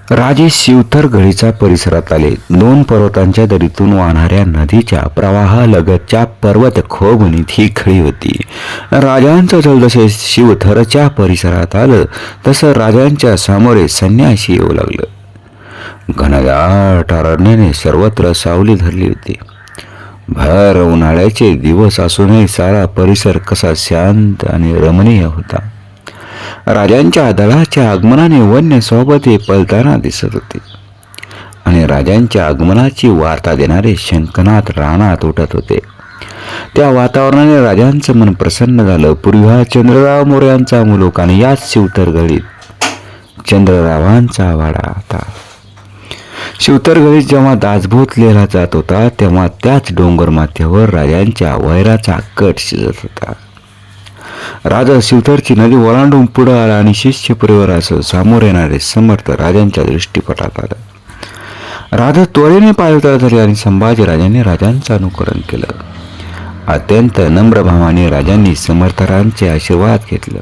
राजे शिवथरगडीच्या परिसरात आले. 2 पर्वतांच्या दरीतून वाहणाऱ्या नदीच्या प्रवाहालगतच्या पर्वत खोबणीत ही खळी होती. राजांचं जसजसे शिवथरच्या परिसरात आलं तसं राजांच्या सामोरे संन्यासी येऊ लागलं. घनदाट अरण्याने सर्वत्र सावली धरली होती. भर उन्हाळ्याचे दिवस असूनही सारा परिसर कसा शांत आणि रमणीय होता. राजांच्या दलाच्या आगमनाने वन्य सोबत पळताना दिसत होते आणि राजांच्या आगमनाची वार्ता देणारे शंखनाद रानात उठत होते. त्या वातावरणाने राजांचं मन प्रसन्न झालं. पूर्वी हा चंद्रराव मोऱ्यांचा मुलूक आणि याच शिवथरगडीत चंद्ररावांचा वाडा होता. शिवथरगडीत जेव्हा दासबोध लिहिला जात होता तेव्हा त्याच डोंगर माथ्यावर राजांच्या वैराचा कट शिजत होता. राजा शिवथरची नदी ओलांडून पुढे आला आणि शिष्य परिवारासह सामोर येणारे समर्थ राजांच्या दृष्टीपटात आलं. राजा त्वरेने पायउतार झाले आणि संभाजीराजांनी राजांचं अनुकरण केलं. अत्यंत नम्र भावाने राजांनी समर्थांचे आशीर्वाद घेतलं.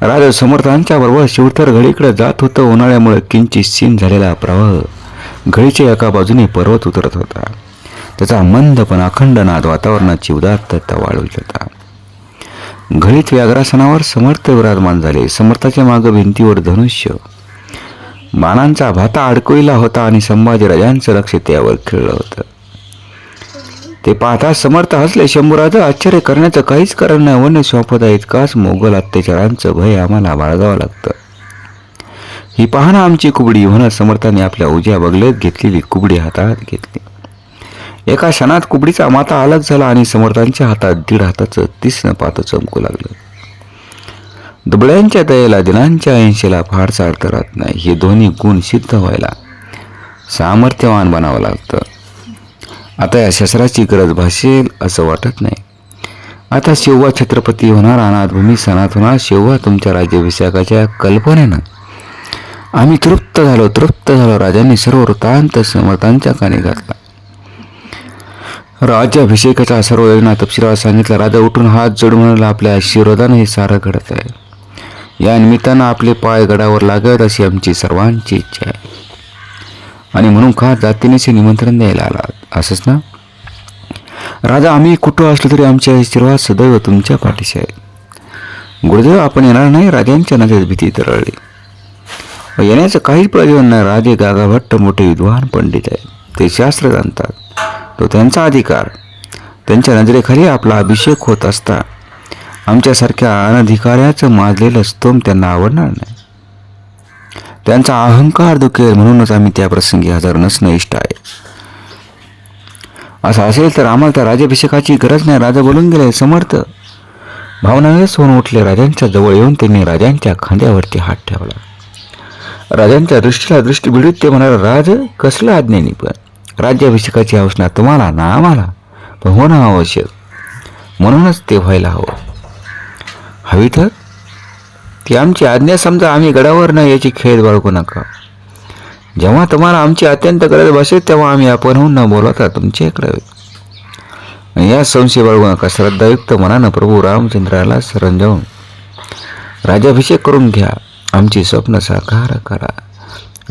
राजा समर्थांच्या बरोबर शिवथरगडीकडे जात होतं. उन्हाळ्यामुळे किंचित क्षीण झालेला प्रवाह घडीच्या एका बाजूने पर्वत उतरत होता. त्याचा मंद पण अखंड नाद वातावरणाची उदात्तता वाढवित होता. घडीत व्याघ्रासनावर समर्थ विराजमान झाले. समर्थाच्या मागे भिंतीवर धनुष्य बाणांचा भाता अडकविला होता आणि संभाजीराजांचं लक्ष त्यावर खिळलं होतं. ते पाहता समर्थ हसले. शंभूराज, आश्चर्य करण्याचं काहीच कारण नाही. वन्य स्वापदा इतकाच मोगल अत्याचारांचं भय आम्हाला बाळगावं लागतं. ही पाहणं आमची कुबडी. म्हणत समर्थाने आपल्या उजव्या बगलेत घेतलेली कुबडी हातात घेतली. एका क्षणात कुबडीचा माथा अलग झाला आणि समर्थांच्या हातात 1.5 हाताचं तीक्ष्ण पात चमकू लागलं. दुबळ्यांच्या दयेला दिनांच्या 80ला फारसा अर्थ राहत नाही. हे दोन्ही गुण सिद्ध व्हायला सामर्थ्यवान बनावं लागतं. आता या शस्त्राची गरज भासेल असं वाटत नाही. आता शिवबा छत्रपती होणार. अनाथभूमी सनात होणार. शिवबा तुमच्या राज्याभिषेकाच्या कल्पनेनं आम्ही तृप्त झालो. राजांनी सर्व वृत्तांत समर्थांच्या कानी घातला. राज्याभिषेकाचा सर्व योजना तपशिलावर सांगितला. राजा उठून हात जोडून म्हणाला, आपल्या आशीर्वादाने हे सारं घडत आहे. या निमित्तानं आपले पाय गडावर लागत अशी आमची सर्वांची इच्छा आहे आणि म्हणून खास जातीनेचे निमंत्रण द्यायला आला असंच ना राजा? आम्ही कुठं असलो तरी आमचे आशीर्वाद सदैव तुमच्या पाठीशी आहे. गुरुदेव, आपण येणार नाही? राजांच्या नजरेत भीती तरळली. येण्याचं काहीच प्रयोजन नाही. राजे गागाभट्ट मोठे विद्वान पंडित आहेत. ते शास्त्र जाणतात. तो त्यांचा अधिकार. त्यांच्या नजरेखाली आपला अभिषेक होत असता आमच्यासारख्या अनधिकाऱ्याचं माजलेलं स्तोम त्यांना आवडणार नाही. त्यांचा अहंकार दुखेल. म्हणूनच आम्ही त्या प्रसंगी हजर नसणं इष्ट आहे. असं असेल तर आम्हाला त्या राज्याभिषेकाची गरज नाही. राजा बोलून गेले. समर्थ भावनावेश होऊन उठले. राजांच्या जवळ येऊन त्यांनी राजांच्या खांद्यावरती हात ठेवला. राजांच्या दृष्टीला दृष्टी भिडीत ते म्हणाले, राज, कसलं आज्ञेनी? पण राज्याभिषेकाची हौसना तुम्हाला ना आम्हाला, पण होणं आवश्यक. म्हणूनच ते व्हायला हवी तर ती आमची आज्ञा समजा. आम्ही गडावर नाही याची खेद बाळगू नका. जेव्हा तुम्हाला आमची अत्यंत गरज भासेल तेव्हा आम्ही आपण होऊन न बोलवता तुमच्याकडे येऊ. या संशय बाळगू नका. श्रद्धायुक्त मनानं प्रभू रामचंद्राला शरण जाऊन राज्याभिषेक करून घ्या. आमची स्वप्न साकार करा.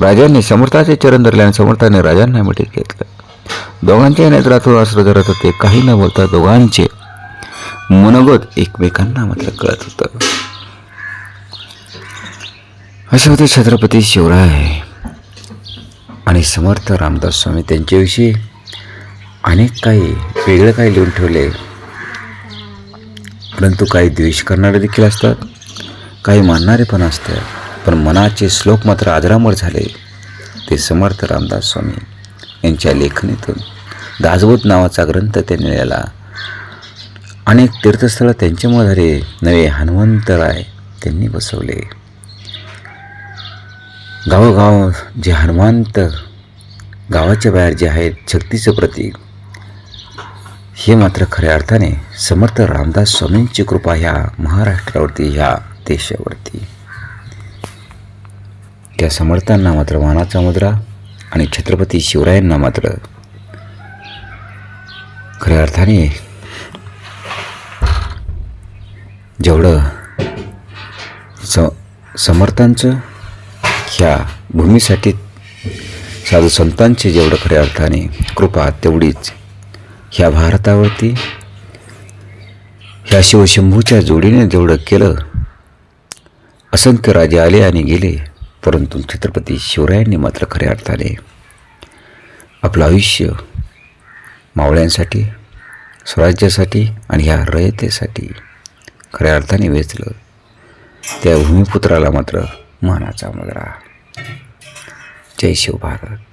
राजांनी समर्थाचे चरण धरले आणि समर्थाने राजांना मिठीत घेतलं. दोघांच्या नेत्रातून अश्रू झरत होते. काही न बोलता दोघांचे मनोगत एकमेकांना मात्र कळत होतं. असे होते छत्रपती शिवराय आणि समर्थ रामदास स्वामी. त्यांच्याविषयी अनेक काही वेगळं काही लिहून ठेवले. परंतु काही द्वेष करणारे देखील असतात, काही मानणारे पण असतात. पण मनाचे श्लोक मात्र आदरामर झाले ते समर्थ रामदास स्वामी यांच्या लेखणीतून. दासबोध नावाचा ग्रंथ त्यांनी लिहिला. अनेक तीर्थस्थळं त्यांच्यामुळे झाले. नवे हनुमंतराय त्यांनी बसवले. गावोगाव जे हनुमंत गावाच्या बाहेर जे आहेत शक्तीचं प्रतीक, हे मात्र खऱ्या अर्थाने समर्थ रामदास स्वामींची कृपा ह्या महाराष्ट्रावरती, ह्या देशावरती. त्या समर्थांना मात्र मानाचा मुद्रा आणि छत्रपती शिवरायांना मात्र खऱ्या अर्थाने जेवढं समर्थांचं ह्या भूमीसाठी साधू संतांची जेवढं खऱ्या अर्थाने कृपा, तेवढीच ह्या भारतावरती ह्या शिवशंभूच्या जोडीने जेवढं केलं. असंख्य राजे आले आणि गेले, परंतु छत्रपती शिवरायांनी मात्र खऱ्या अर्थाने आपलं आयुष्य मावळ्यांसाठी, स्वराज्यासाठी आणि ह्या रयतेसाठी खऱ्या अर्थाने वेचलं. त्या भूमिपुत्राला मात्र मानाचा मुजरा. जय शिव भारत.